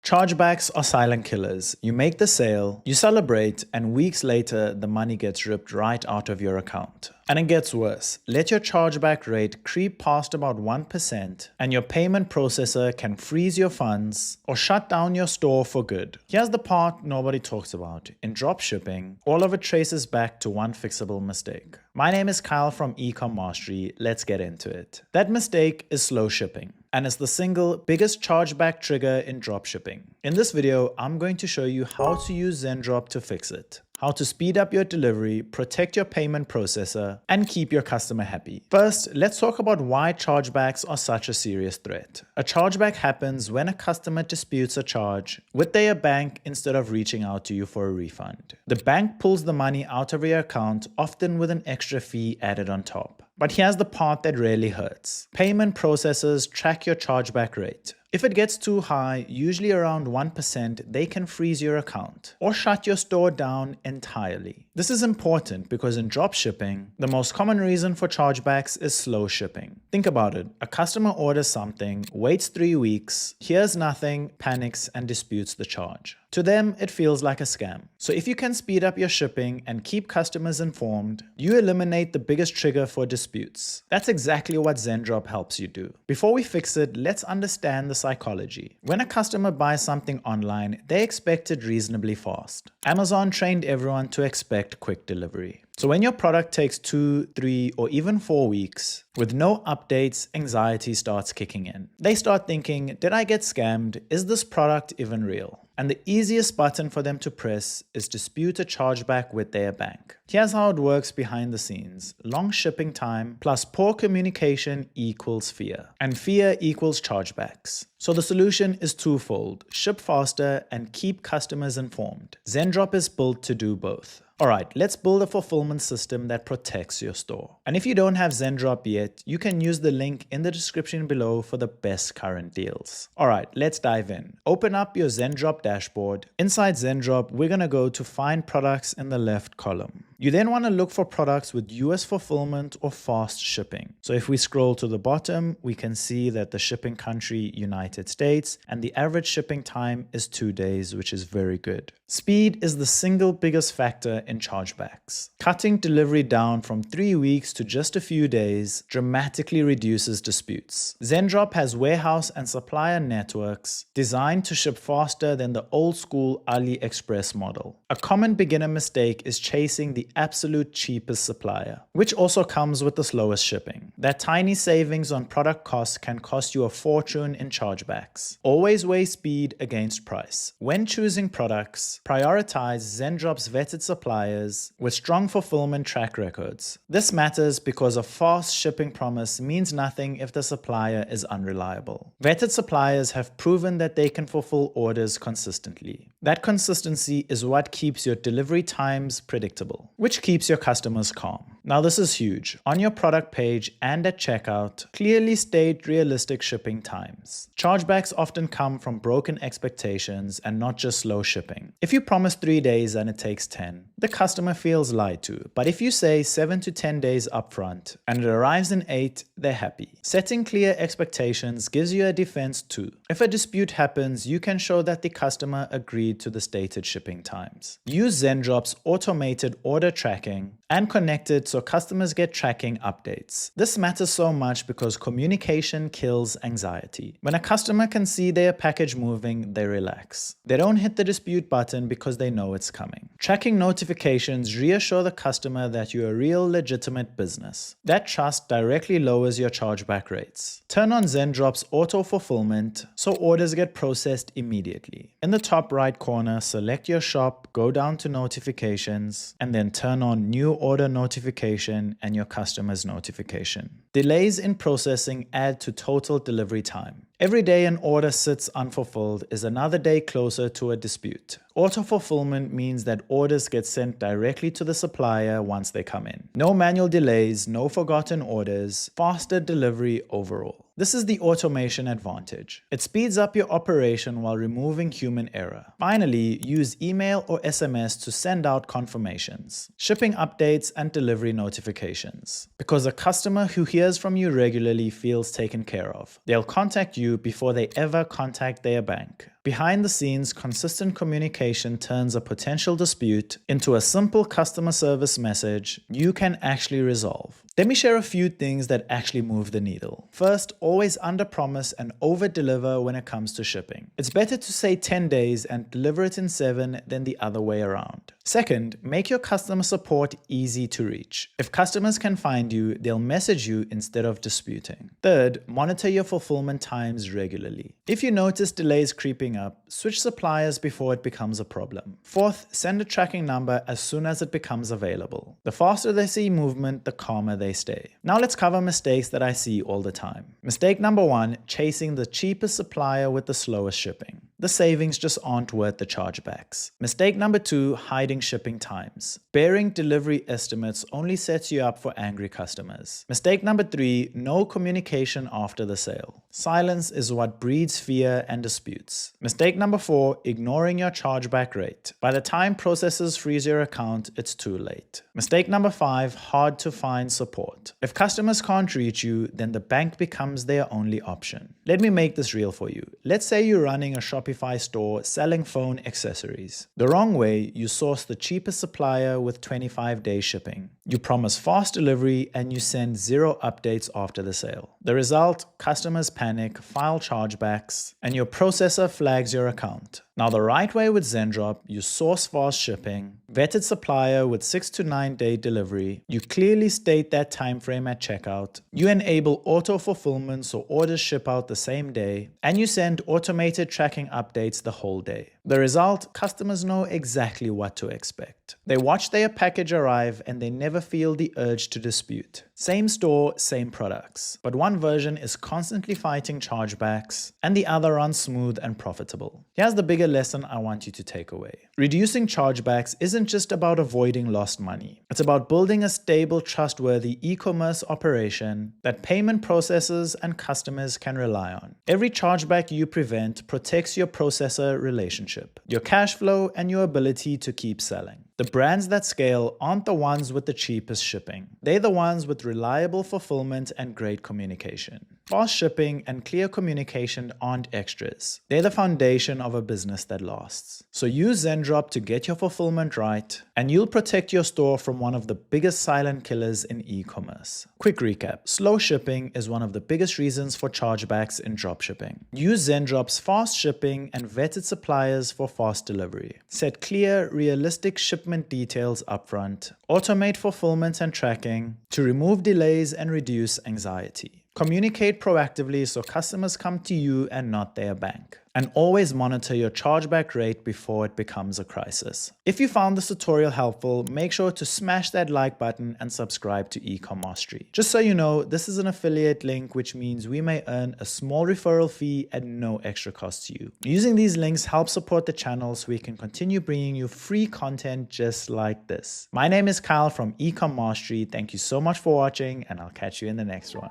Chargebacks are silent killers. You make the sale, you celebrate, and weeks later, the money gets ripped right out of your account. And it gets worse. Let your chargeback rate creep past about 1%, and your payment processor can freeze your funds or shut down your store for good. Here's the part nobody talks about. In dropshipping, all of it traces back to one fixable mistake. My name is Kyle from Ecom Mastery. Let's get into it. That mistake is slow shipping, and it's the single biggest chargeback trigger in dropshipping. In this video, I'm going to show you how to use Zendrop to fix it, how to speed up your delivery, protect your payment processor, and keep your customer happy. First, let's talk about why chargebacks are such a serious threat. A chargeback happens when a customer disputes a charge with their bank instead of reaching out to you for a refund. The bank pulls the money out of your account, often with an extra fee added on top. But here's the part that really hurts. Payment processors track your chargeback rate. If it gets too high, usually around 1%, they can freeze your account or shut your store down entirely. This is important because in dropshipping, the most common reason for chargebacks is slow shipping. Think about it. A customer orders something, waits 3 weeks, hears nothing, panics, and disputes the charge. To them, it feels like a scam. So if you can speed up your shipping and keep customers informed, you eliminate the biggest trigger for disputes. That's exactly what Zendrop helps you do. Before we fix it, let's understand the psychology. When a customer buys something online, they expect it reasonably fast. Amazon trained everyone to expect quick delivery. So when your product takes 2, 3, or even 4 weeks, with no updates, anxiety starts kicking in. They start thinking, did I get scammed? Is this product even real? And the easiest button for them to press is dispute a chargeback with their bank. Here's how it works behind the scenes. Long shipping time plus poor communication equals fear, and fear equals chargebacks. So the solution is twofold: ship faster and keep customers informed. Zendrop is built to do both. Alright, let's build a fulfillment system that protects your store. And if you don't have Zendrop yet, you can use the link in the description below for the best current deals. Alright, let's dive in. Open up your Zendrop dashboard. Inside Zendrop, we're gonna go to Find Products in the left column. You then want to look for products with US fulfillment or fast shipping. So if we scroll to the bottom, we can see that the shipping country, United States, and the average shipping time is 2 days, which is very good. Speed is the single biggest factor in chargebacks. Cutting delivery down from 3 weeks to just a few days dramatically reduces disputes. Zendrop has warehouse and supplier networks designed to ship faster than the old school AliExpress model. A common beginner mistake is chasing the absolute cheapest supplier, which also comes with the slowest shipping. That tiny savings on product costs can cost you a fortune in chargebacks. Always weigh speed against price. When choosing products, prioritize Zendrop's vetted suppliers with strong fulfillment track records. This matters because a fast shipping promise means nothing if the supplier is unreliable. Vetted suppliers have proven that they can fulfill orders consistently. That consistency is what keeps your delivery times predictable, which keeps your customers calm. Now this is huge. On your product page and at checkout, clearly state realistic shipping times. Chargebacks often come from broken expectations and not just slow shipping. If you promise 3 days and it takes 10, the customer feels lied to. But if you say 7 to 10 days upfront and it arrives in 8, they're happy. Setting clear expectations gives you a defense too. If a dispute happens, you can show that the customer agreed to the stated shipping times. Use Zendrop's automated order tracking and connect it so customers get tracking updates. This matters so much because communication kills anxiety. When a customer can see their package moving, they relax. They don't hit the dispute button because they know it's coming. Tracking notifications reassure the customer that you're a real legitimate business. That trust directly lowers your chargeback rates. Turn on Zendrop's auto fulfillment so orders get processed immediately. In the top right corner, select your shop, go down to notifications, and then turn on new order notification and your customer's notification. Delays in processing add to total delivery time. Every day an order sits unfulfilled is another day closer to a dispute. Auto fulfillment means that orders get sent directly to the supplier once they come in. No manual delays, no forgotten orders, faster delivery overall. This is the automation advantage. It speeds up your operation while removing human error. Finally, use email or SMS to send out confirmations, shipping updates, and delivery notifications. Because a customer who hears from you regularly feels taken care of. They'll contact you before they ever contact their bank. Behind the scenes, consistent communication turns a potential dispute into a simple customer service message you can actually resolve. Let me share a few things that actually move the needle. First, always underpromise and over-deliver when it comes to shipping. It's better to say 10 days and deliver it in 7 than the other way around. Second, make your customer support easy to reach. If customers can find you, they'll message you instead of disputing. Third, monitor your fulfillment times regularly. If you notice delays creeping up, switch suppliers before it becomes a problem. Fourth, send a tracking number as soon as it becomes available. The faster they see movement, the calmer they stay. Now let's cover mistakes that I see all the time. Mistake number 1, chasing the cheapest supplier with the slowest shipping. The savings just aren't worth the chargebacks. Mistake number 2, hiding shipping times. Bearing delivery estimates only sets you up for angry customers. Mistake number 3, no communication after the sale. Silence is what breeds fear and disputes. Mistake number 4, ignoring your chargeback rate. By the time processors freeze your account, it's too late. Mistake number 5, hard to find support. If customers can't reach you, then the bank becomes their only option. Let me make this real for you. Let's say you're running a Shopify store selling phone accessories. The wrong way, you source the cheapest supplier with 25-day shipping. You promise fast delivery and you send 0 updates after the sale. The result, customers panic, file chargebacks, and your processor flags your account. Now the right way with Zendrop, you source fast shipping, vetted supplier with 6 to 9 day delivery, you clearly state that time frame at checkout, you enable auto fulfillment so orders ship out the same day, and you send automated tracking updates the whole day. The result, customers know exactly what to expect. They watch their package arrive and they never feel the urge to dispute. Same store, same products, but one version is constantly fighting chargebacks and the other runs smooth and profitable. Here's the bigger lesson I want you to take away. Reducing chargebacks isn't just about avoiding lost money. It's about building a stable, trustworthy e-commerce operation that payment processors and customers can rely on. Every chargeback you prevent protects your processor relationship, your cash flow, and your ability to keep selling. The brands that scale aren't the ones with the cheapest shipping. They're the ones with reliable fulfillment and great communication. Fast shipping and clear communication aren't extras. They're the foundation of a business that lasts. So use Zendrop to get your fulfillment right, and you'll protect your store from one of the biggest silent killers in e-commerce. Quick recap. Slow shipping is one of the biggest reasons for chargebacks in dropshipping. Use Zendrop's fast shipping and vetted suppliers for fast delivery. Set clear, realistic shipment details upfront. Automate fulfillment and tracking to remove delays and reduce anxiety. Communicate proactively so customers come to you and not their bank. And always monitor your chargeback rate before it becomes a crisis. If you found this tutorial helpful, make sure to smash that like button and subscribe to Ecom Mastery. Just so you know, this is an affiliate link, which means we may earn a small referral fee at no extra cost to you. Using these links helps support the channel so we can continue bringing you free content just like this. My name is Kyle from Ecom Mastery. Thank you so much for watching, and I'll catch you in the next one.